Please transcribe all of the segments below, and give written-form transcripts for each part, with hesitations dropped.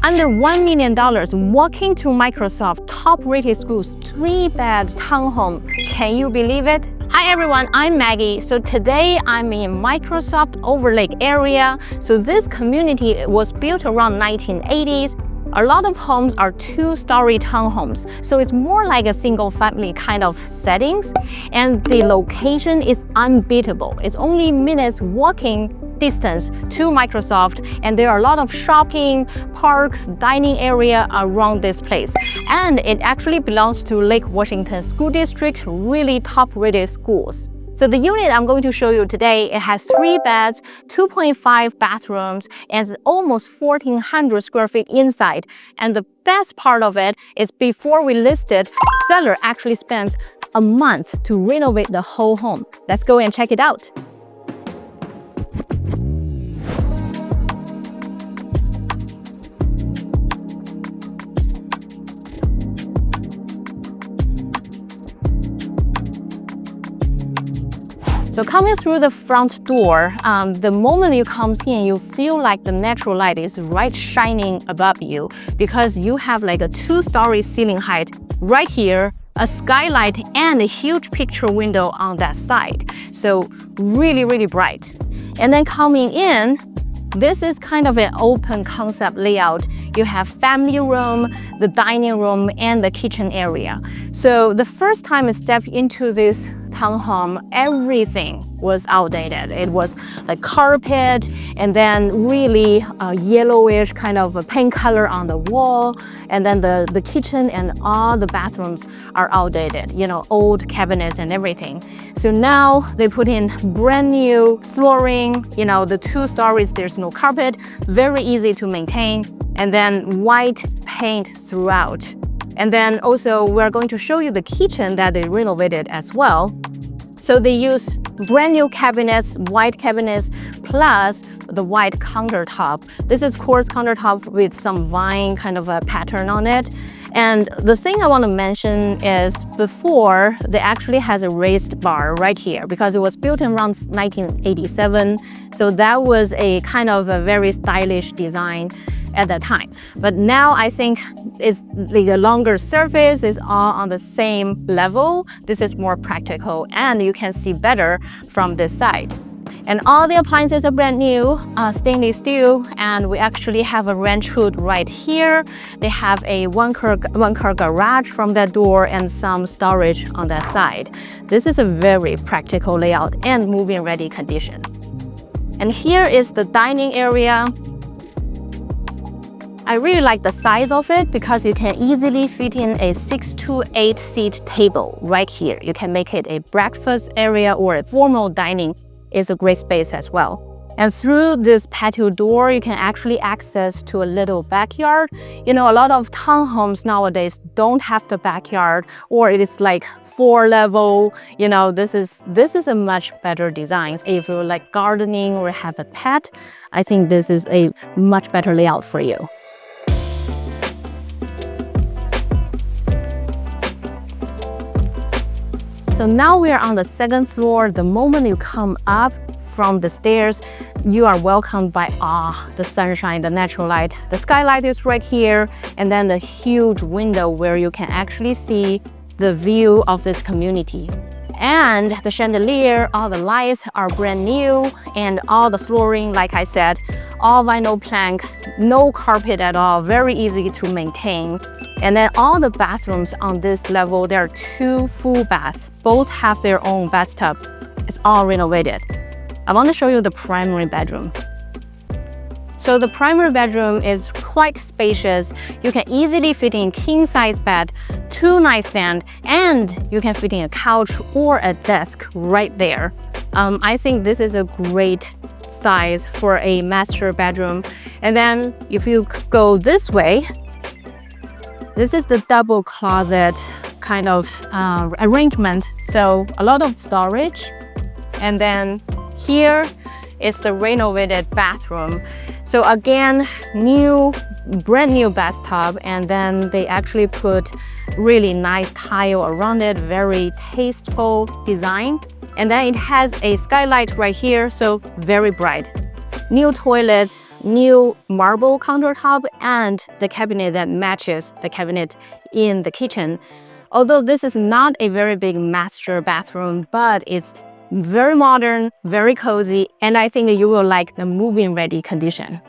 Under $1 million, walking to Microsoft top-rated schools, 3-bed townhome. Can you believe it? Hi everyone, I'm Maggie. So today I'm in Microsoft Overlake area. So this community was built around 1980s. A lot of homes are 2-story townhomes, so it's more like a single family kind of settings, and the location is unbeatable. It's only minutes walking distance to Microsoft, and there are a lot of shopping, parks, dining area around this place. And it actually belongs to Lake Washington School District, really top-rated schools. So the unit I'm going to show you today, it has 3 beds, 2.5 bathrooms, and almost 1,400 square feet inside. And the best part of it is before we listed, seller actually spent a month to renovate the whole home. Let's go and check it out. So coming through the front door, the moment you come in, you feel like the natural light is right shining above you because you have like a 2-story ceiling height right here, a skylight and a huge picture window on that side. So really, really bright. And then coming in, this is kind of an open concept layout. You have family room, the dining room, and the kitchen area. So the first time I stepped into this townhome, everything was outdated. It was like carpet and then really yellowish kind of a paint color on the wall. And then the kitchen and all the bathrooms are outdated, you know, old cabinets and everything. So now they put in brand new flooring, you know, the 2 stories, there's no carpet, very easy to maintain. And then white paint throughout. And then also we're going to show you the kitchen that they renovated as well. So they use brand new cabinets, white cabinets, plus the white countertop. This is quartz countertop with some vine kind of a pattern on it. And the thing I want to mention is before, they actually has a raised bar right here because it was built in around 1987. So that was a kind of a very stylish design at that time. But now I think it's like a longer surface, is all on the same level. This is more practical and you can see better from this side. And all the appliances are brand new, stainless steel, and we actually have a ranch hood right here. They have a one-car garage from that door and some storage on that side. This is a very practical layout and move-in ready condition. And here is the dining area. I really like the size of it because you can easily fit in a 6 to 8 seat table right here. You can make it a breakfast area or a formal dining. Is a great space as well. And through this patio door, you can actually access to a little backyard. You know, a lot of townhomes nowadays don't have the backyard, or it is like 4-level. You know, this is a much better design. If you like gardening or have a pet, I think this is a much better layout for you. So now we are on the 2nd floor. The moment you come up from the stairs, you are welcomed by the sunshine, the natural light. The skylight is right here, and then the huge window where you can actually see the view of this community. And the chandelier, all the lights are brand new, and all the flooring, like I said, all vinyl plank, no carpet at all, very easy to maintain. And then all the bathrooms on this level, there are 2 full baths. Both have their own bathtub. It's all renovated. I want to show you the primary bedroom. So the primary bedroom is quite spacious. You can easily fit in king-size bed, 2 nightstands, and you can fit in a couch or a desk right there. I think this is a great size for a master bedroom. And then if you go this way, this is the double closet kind of arrangement. So a lot of storage. And then here is the renovated bathroom. So again, brand new bathtub, and then they actually put really nice tile around it, very tasteful design. And then it has a skylight right here, so very bright. New toilet, new marble countertop and the cabinet that matches the cabinet in the kitchen. Although this is not a very big master bathroom, but it's very modern, very cozy, and I think you will like the move-in ready condition.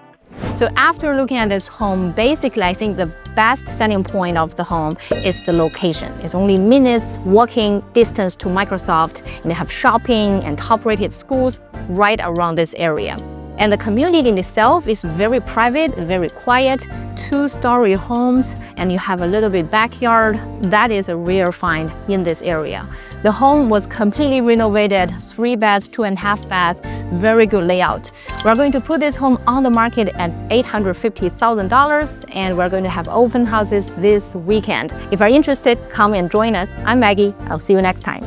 So after looking at this home, basically I think the best selling point of the home is the location. It's only minutes walking distance to Microsoft, and they have shopping and top-rated schools right around this area. And the community in itself is very private, very quiet, 2-story homes, and you have a little bit backyard. That is a rare find in this area. The home was completely renovated, 3 beds, 2.5 baths, very good layout. We're going to put this home on the market at $850,000, and we're going to have open houses this weekend. If you're interested, come and join us. I'm Maggie. I'll see you next time.